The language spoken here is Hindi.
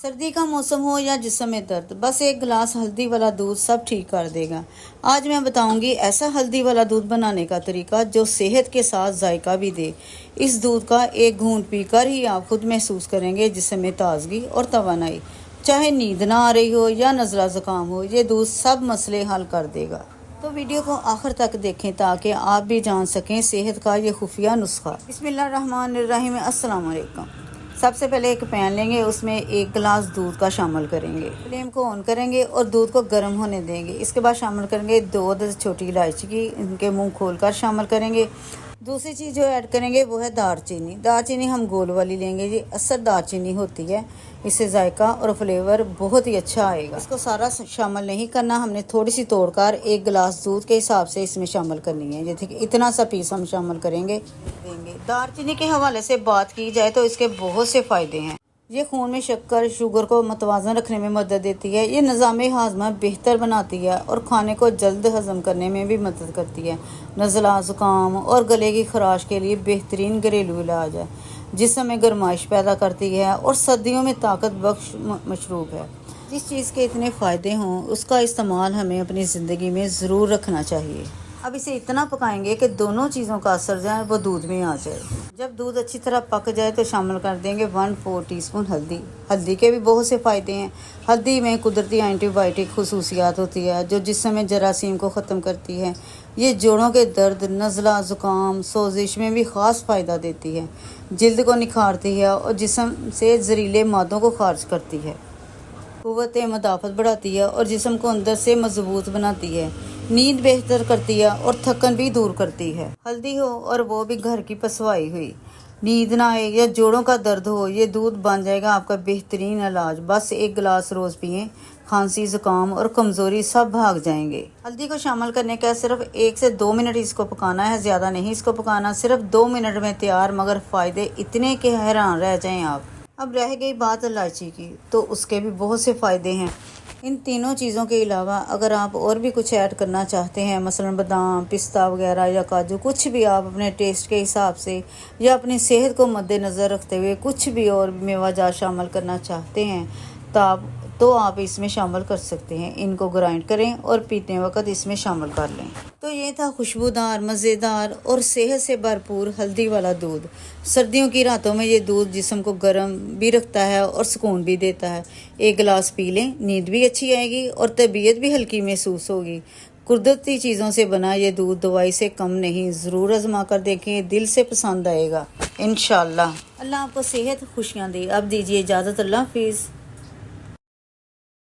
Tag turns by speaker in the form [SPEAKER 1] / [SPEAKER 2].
[SPEAKER 1] सर्दी का मौसम हो या जिस्म में दर्द, बस एक गिलास हल्दी वाला दूध सब ठीक कर देगा। आज मैं बताऊंगी ऐसा हल्दी वाला दूध बनाने का तरीका जो सेहत के साथ जायका भी दे। इस दूध का एक घूंट पीकर ही आप खुद महसूस करेंगे जिस्म में ताजगी और तवानाई। चाहे नींद ना आ रही हो या नज़ला ज़ुकाम हो, ये दूध सब मसले हल कर देगा। तो वीडियो को आखिर तक देखें ताकि आप भी जान सकें सेहत का ये खुफिया नुस्खा। बिस्मिल्लाहिर्रहमानिर्रहीम। अस्सलाम वालेकुम। सबसे पहले एक पैन लेंगे, उसमें एक गिलास दूध का शामिल करेंगे। फ्लेम को ऑन करेंगे और दूध को गर्म होने देंगे। इसके बाद शामिल करेंगे 2 अदद छोटी इलायची की, इनके मुंह खोलकर शामिल करेंगे। दूसरी चीज़ जो ऐड करेंगे वो है दारचीनी। दारचीनी हम गोल वाली लेंगे, ये असर दारचीनी होती है, इससे जायका और फ्लेवर बहुत ही अच्छा आएगा। इसको सारा शामिल नहीं करना, हमने थोड़ी सी तोड़कर एक गिलास दूध के हिसाब से इसमें शामिल करनी है। जैसे कि इतना सा पीस हम शामिल करेंगे। दारचीनी के हवाले से बात की जाए तो इसके बहुत से फ़ायदे हैं। ये खून में शक्कर शुगर को मतवाजन रखने में मदद देती है। ये निज़ाम हाजमा बेहतर बनाती है और खाने को जल्द हजम करने में भी मदद करती है। नज़ला ज़ुकाम और गले की खराश के लिए बेहतरीन घरेलू इलाज है। जिस्म में गर्माइश पैदा करती है और सर्दियों में ताकत बख्श मशरूब है। जिस चीज़ के इतने फ़ायदे हों उसका इस्तेमाल हमें अपनी ज़िंदगी में ज़रूर रखना चाहिए। अब इसे इतना पकाएंगे कि दोनों चीज़ों का असर जो है वो दूध में आ जाए। जब दूध अच्छी तरह पक जाए तो शामिल कर देंगे 1/4 टीस्पून हल्दी। हल्दी के भी बहुत से फ़ायदे हैं। हल्दी में कुदरती एंटीबायोटिक खुसूसियात होती है जो जिस्म में जरासीम को ख़त्म करती है। ये जोड़ों के दर्द, नज़ला, ज़ुकाम, सोजिश में भी ख़ास फ़ायदा देती है। जिल्द को निखारती है और जिस्म से जहरीले मादों को खारिज करती है। क़ुव्वत मदाफ़त बढ़ाती है और जिस्म को अंदर से मजबूत बनाती है। नींद बेहतर करती है और थकन भी दूर करती है। हल्दी हो और वो भी घर की पसवाई हुई, नींद ना आए या जोड़ों का दर्द हो, ये दूध बन जाएगा आपका बेहतरीन इलाज। बस एक गिलास रोज़ पिएं, खांसी, ज़ुकाम और कमज़ोरी सब भाग जाएंगे। हल्दी को शामिल करने का सिर्फ 1 से 2 मिनट इसको पकाना है, ज़्यादा नहीं इसको पकाना। सिर्फ 2 मिनट में तैयार, मगर फ़ायदे इतने के हैरान रह जाएं आप। अब रह गई बात इलायची की, तो उसके भी बहुत से फ़ायदे हैं। इन तीनों चीज़ों के अलावा अगर आप और भी कुछ ऐड करना चाहते हैं, मसलन बादाम, पिस्ता वगैरह या काजू, कुछ भी आप अपने टेस्ट के हिसाब से या अपनी सेहत को मद्देनज़र रखते हुए कुछ भी और मेवाजात शामिल करना चाहते हैं तो आप इसमें शामिल कर सकते हैं। इनको ग्राइंड करें और पीते वक्त इसमें शामिल कर लें। तो ये था खुशबूदार, मज़ेदार और सेहत से भरपूर हल्दी वाला दूध। सर्दियों की रातों में ये दूध जिस्म को गर्म भी रखता है और सुकून भी देता है। एक गिलास पी लें, नींद भी अच्छी आएगी और तबीयत भी हल्की महसूस होगी। कुदरती चीज़ों से बना ये दूध दवाई से कम नहीं। ज़रूर आजमा कर देखें, दिल से पसंद आएगा इंशाअल्लाह। अल्लाह आपको सेहत खुशियाँ दे। अब दीजिए इजाज़त। अल्लाह हाफिज़।